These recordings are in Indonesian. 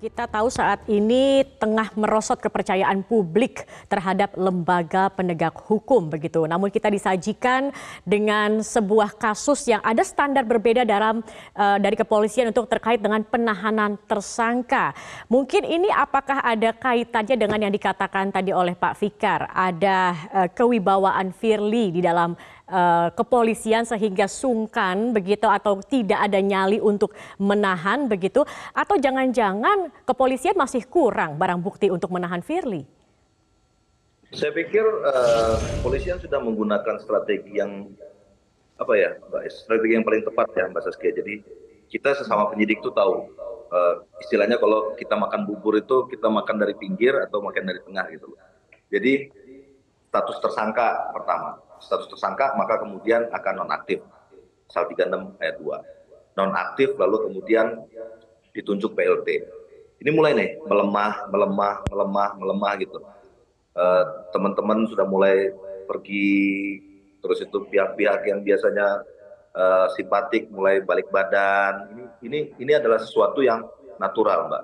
Kita tahu saat ini tengah merosot kepercayaan publik terhadap lembaga penegak hukum begitu. Namun kita disajikan dengan sebuah kasus yang ada standar berbeda dari kepolisian untuk terkait dengan penahanan tersangka. Mungkin ini apakah ada kaitannya dengan yang dikatakan tadi oleh Pak Fikar, ada kewibawaan Firly di dalam kepolisian sehingga sungkan begitu atau tidak ada nyali untuk menahan begitu, atau jangan-jangan kepolisian masih kurang barang bukti untuk menahan Firly? Saya pikir kepolisian sudah menggunakan strategi yang strategi yang paling tepat ya Mbak Saskia. Jadi kita sesama penyidik itu tahu istilahnya kalau kita makan bubur itu kita makan dari pinggir atau makan dari tengah gitu. Jadi status tersangka pertama, status tersangka maka kemudian akan nonaktif, pasal 36 ayat 2. Nonaktif lalu kemudian ditunjuk PLT. Ini mulai nih melemah gitu. Teman-teman sudah mulai pergi, terus itu pihak-pihak yang biasanya simpatik mulai balik badan. Ini adalah sesuatu yang natural, Mbak.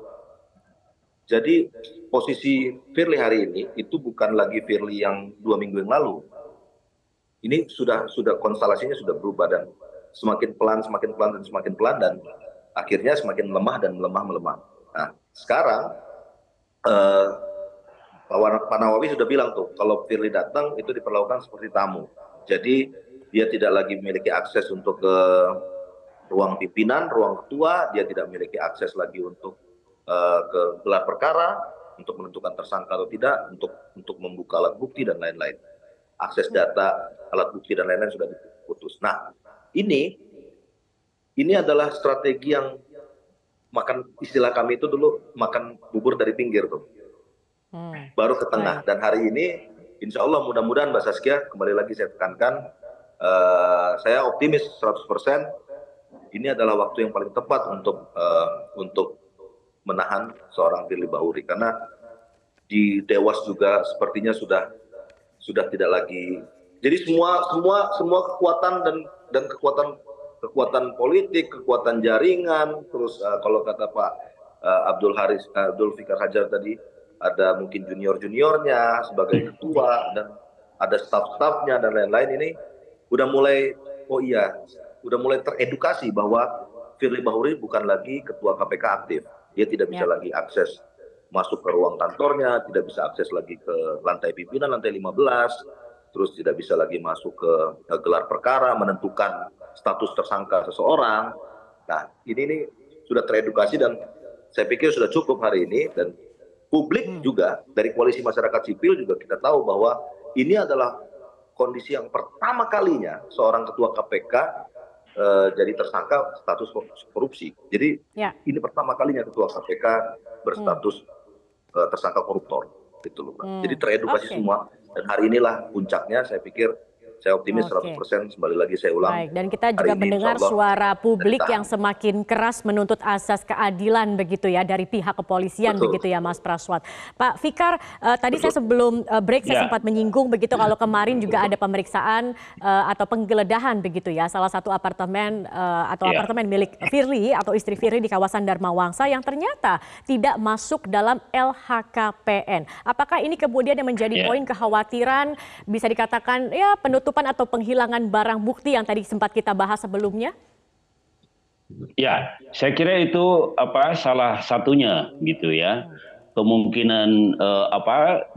Jadi posisi Firly hari ini itu bukan lagi Firly yang 2 minggu yang lalu. Ini sudah konstelasinya sudah berubah dan semakin pelan dan akhirnya semakin melemah dan melemah. Nah, sekarang Pak Nawawi sudah bilang tuh kalau Firly datang itu diperlakukan seperti tamu. Jadi dia tidak lagi memiliki akses untuk ke ruang pimpinan, ruang ketua, dia tidak memiliki akses lagi untuk ke gelar perkara, untuk menentukan tersangka atau tidak, untuk membuka alat bukti dan lain-lain. Akses data, alat bukti dan lain-lain sudah diputus. Nah, ini adalah strategi yang istilah kami itu dulu makan bubur dari pinggir tuh. Baru ke tengah. Dan hari ini insya Allah mudah-mudahan Mbak Saskia, kembali lagi saya tekankan, saya optimis 100%, ini adalah waktu yang paling tepat untuk menahan seorang Firly Bahuri, karena di Dewas juga sepertinya sudah tidak lagi. Jadi semua kekuatan dan kekuatan politik, kekuatan jaringan, terus kalau kata Pak Abdul Fikar Hajar tadi, ada mungkin juniornya sebagai ketua dan ada staff-staffnya dan lain-lain, ini udah mulai teredukasi bahwa Firly Bahuri bukan lagi ketua KPK aktif. Dia tidak bisa lagi akses masuk ke ruang kantornya, tidak bisa akses lagi ke lantai pimpinan, lantai 15, terus tidak bisa lagi masuk ke gelar perkara, menentukan status tersangka seseorang. Nah, ini sudah teredukasi dan saya pikir sudah cukup hari ini, dan publik juga dari koalisi masyarakat sipil juga kita tahu bahwa ini adalah kondisi yang pertama kalinya seorang ketua KPK jadi tersangka status korupsi. Jadi ini pertama kalinya ketua KPK berstatus tersangka koruptor, gitu loh, Mbak. Jadi teredukasi semua, dan hari inilah puncaknya. Saya pikir, saya optimis 100%, kembali lagi saya ulang. Baik, dan kita juga mendengar suara publik yang semakin keras menuntut asas keadilan begitu ya dari pihak kepolisian. Betul. Begitu ya Mas Praswat. Pak Fikar, tadi saya sebelum break saya sempat menyinggung begitu kalau kemarin juga ada pemeriksaan atau penggeledahan begitu ya salah satu apartemen apartemen milik Firly atau istri Firly di kawasan Dharma Wangsa yang ternyata tidak masuk dalam LHKPN. Apakah ini kemudian yang menjadi poin kekhawatiran, bisa dikatakan ya penutupan atau penghilangan barang bukti yang tadi sempat kita bahas sebelumnya? Ya, saya kira itu salah satunya gitu ya. Kemungkinan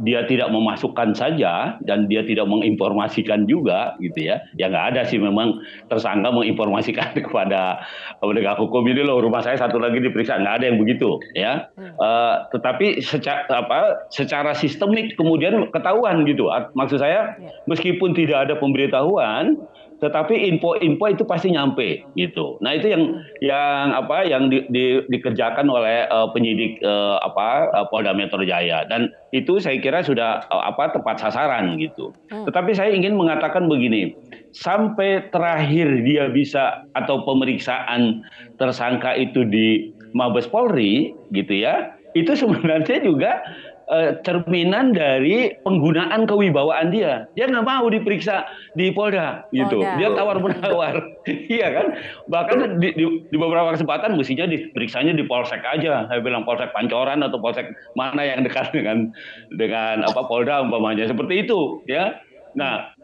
dia tidak memasukkan saja dan dia tidak menginformasikan juga gitu ya. Ya nggak ada sih memang tersangka menginformasikan kepada penegak hukum, ini loh rumah saya satu lagi diperiksa, nggak ada yang begitu ya. Tetapi secara sistemik kemudian ketahuan gitu. Maksud saya meskipun tidak ada pemberitahuan, tetapi info-info itu pasti nyampe gitu. Nah, itu yang dikerjakan oleh penyidik Polda Metro Jaya, dan itu saya kira sudah tepat sasaran gitu. Tetapi saya ingin mengatakan begini, sampai terakhir dia bisa atau pemeriksaan tersangka itu di Mabes Polri gitu ya, itu sebenarnya juga cerminan dari penggunaan kewibawaan dia. Dia nggak mau diperiksa di Polda, gitu. Polda. Dia tawar-menawar, iya kan? Bahkan di beberapa kesempatan mestinya diperiksanya di Polsek aja. Saya bilang Polsek Pancoran atau Polsek mana yang dekat dengan apa Polda umpamanya seperti itu, ya. Nah,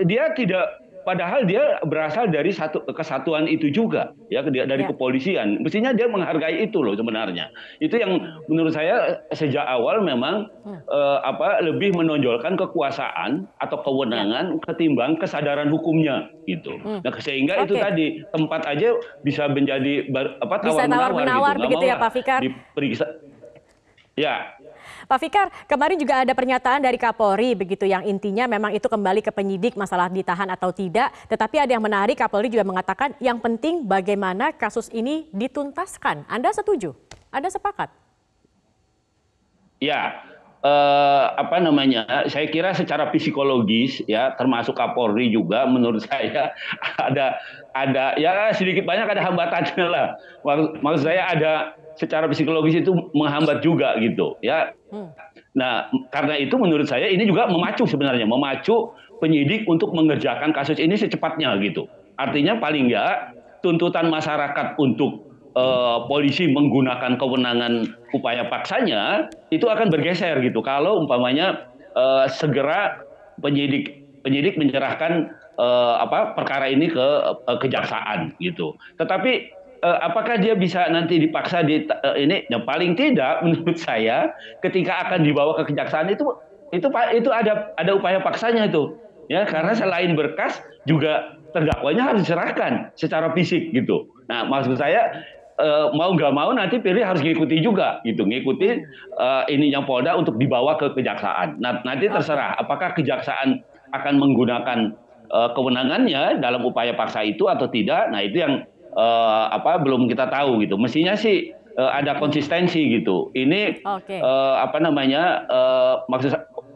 dia tidak. Padahal dia berasal dari satu kesatuan itu juga, ya dari Ya. kepolisian. Mestinya dia menghargai itu loh sebenarnya. Itu yang menurut saya sejak awal memang lebih menonjolkan kekuasaan atau kewenangan ketimbang kesadaran hukumnya gitu. Nah sehingga itu Oke. tadi tempat aja bisa menjadi Bisa tawar-menawar gitu. Nggak begitu mau ya Pak Fikar? diperiksa. Ya. Pak Fikar, kemarin juga ada pernyataan dari Kapolri begitu yang intinya memang itu kembali ke penyidik masalah ditahan atau tidak. Tetapi ada yang menarik, Kapolri juga mengatakan yang penting bagaimana kasus ini dituntaskan. Anda setuju? Anda sepakat? Ya, saya kira secara psikologis ya, termasuk Kapolri juga menurut saya ada ya sedikit banyak ada hambatannya lah. Maksud saya ada secara psikologis itu menghambat juga gitu ya. Nah, karena itu menurut saya ini juga memacu penyidik untuk mengerjakan kasus ini secepatnya gitu. Artinya paling nggak tuntutan masyarakat untuk polisi menggunakan kewenangan upaya paksanya itu akan bergeser gitu. Kalau umpamanya segera penyidik menyerahkan perkara ini ke kejaksaan gitu. Tetapi apakah dia bisa nanti dipaksa ini? Yang paling tidak menurut saya ketika akan dibawa ke kejaksaan itu ada upaya paksanya itu. Ya, karena selain berkas juga terdakwanya harus diserahkan secara fisik gitu. Nah, maksud saya mau nggak mau nanti Firly harus ngikuti juga gitu, ngikuti ini yang Polda untuk dibawa ke kejaksaan. Nah, nanti terserah apakah kejaksaan akan menggunakan kewenangannya dalam upaya paksa itu atau tidak. Nah, itu yang belum kita tahu gitu. Mestinya sih ada konsistensi gitu. Ini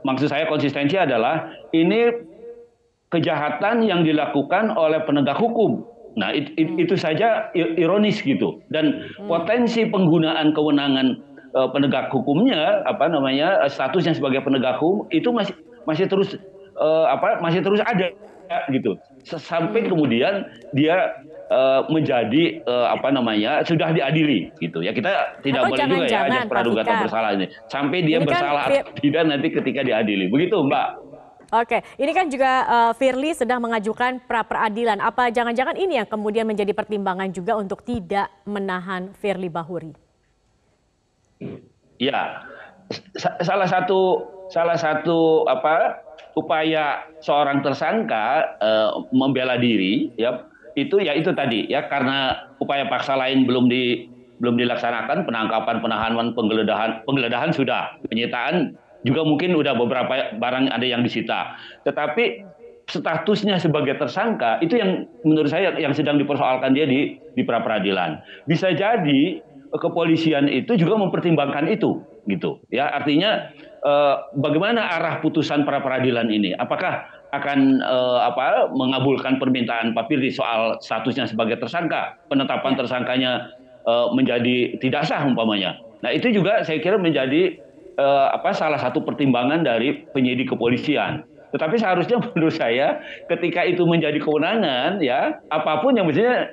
maksud saya konsistensi adalah ini kejahatan yang dilakukan oleh penegak hukum. Nah, itu saja ironis gitu. Dan potensi penggunaan kewenangan penegak hukumnya, statusnya sebagai penegak hukum itu masih terus ada gitu. Sampai kemudian dia menjadi sudah diadili gitu ya. Kita tidak boleh juga ya ajas praduga bersalah ini sampai dia bersalah tidak nanti ketika diadili. Begitu, Mbak. Oke, ini kan juga Firly sedang mengajukan pra peradilan. Apa jangan-jangan ini yang kemudian menjadi pertimbangan juga untuk tidak menahan Firly Bahuri? Ya, salah satu upaya seorang tersangka membela diri ya itu tadi ya, karena upaya paksa lain belum dilaksanakan, penangkapan, penahanan, penggeledahan sudah, penyitaan juga mungkin udah beberapa barang ada yang disita. Tetapi statusnya sebagai tersangka itu yang menurut saya yang sedang dipersoalkan dia di pra peradilan. Bisa jadi kepolisian itu juga mempertimbangkan itu gitu ya. Artinya bagaimana arah putusan pra peradilan ini? Apakah akan mengabulkan permintaan Pak Firly soal statusnya sebagai tersangka, penetapan tersangkanya menjadi tidak sah umpamanya. Nah, itu juga saya kira menjadi salah satu pertimbangan dari penyidik kepolisian. Tetapi seharusnya menurut saya ketika itu menjadi kewenangan ya, apapun yang mestinya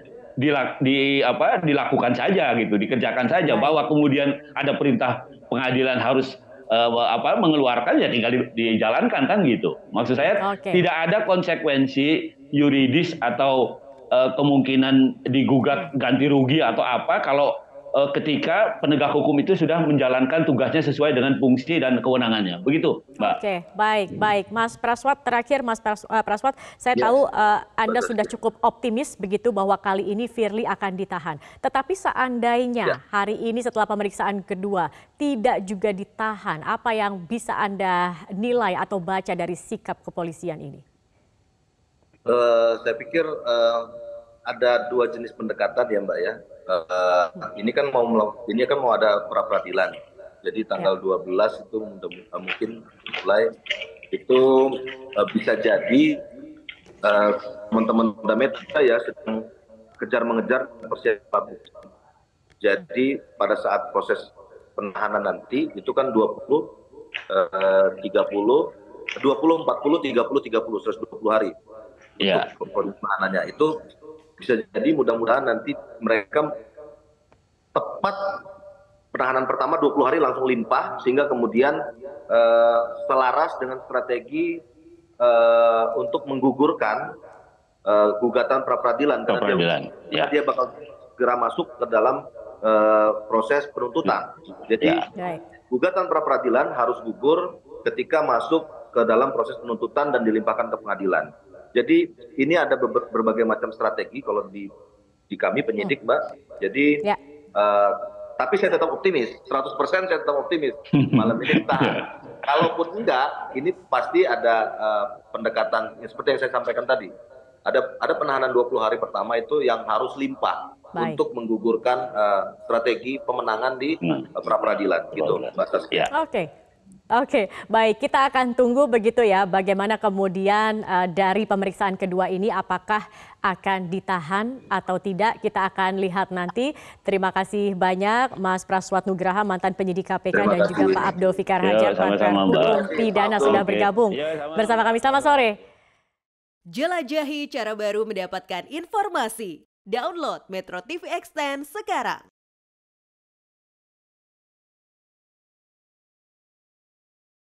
dilakukan saja gitu, dikerjakan saja. Bahwa kemudian ada perintah pengadilan harus mengeluarkan ya tinggal dijalankan kan gitu. Maksud saya tidak ada konsekuensi yuridis atau kemungkinan digugat ganti rugi atau apa kalau ketika penegak hukum itu sudah menjalankan tugasnya sesuai dengan fungsi dan kewenangannya. Begitu, Mbak. Oke, baik. Mas Praswat, terakhir Mas Praswat, saya tahu Anda sudah cukup optimis begitu bahwa kali ini Firly akan ditahan. Tetapi seandainya hari ini setelah pemeriksaan kedua tidak juga ditahan, apa yang bisa Anda nilai atau baca dari sikap kepolisian ini? Saya pikir ada dua jenis pendekatan ya, Mbak ya. Ini kan mau ada pra peradilan. Jadi tanggal 12 itu mungkin mulai itu bisa jadi teman-teman Polda Metro ya sedang mengejar persiapan. Jadi pada saat proses penahanan nanti itu kan 30, 120 hari untuk penahanannya. Itu bisa jadi mudah-mudahan nanti mereka tepat penahanan pertama 20 hari langsung limpah, sehingga kemudian selaras dengan strategi untuk menggugurkan gugatan pra peradilan karena dia bakal segera masuk ke dalam proses penuntutan. Jadi gugatan pra peradilan harus gugur ketika masuk ke dalam proses penuntutan dan dilimpahkan ke pengadilan. Jadi ini ada berbagai macam strategi kalau di kami penyidik, Mbak. Jadi tapi saya tetap optimis, 100% saya tetap optimis malam ini tahan. Kalaupun enggak, ini pasti ada pendekatan seperti yang saya sampaikan tadi. Ada penahanan 20 hari pertama itu yang harus limpah untuk menggugurkan strategi pemenangan di pra peradilan gitu, Mbak Saskia. Oke, baik. Kita akan tunggu begitu ya, bagaimana kemudian dari pemeriksaan kedua ini, apakah akan ditahan atau tidak, kita akan lihat nanti. Terima kasih banyak Mas Praswat Nugraha, mantan penyidik KPK, dan juga Pak Abdul Fikar Hajar, pakar hukum pidana, sudah bergabung bersama kami. Selamat sore. Jelajahi cara baru mendapatkan informasi. Download Metro TV Extend sekarang.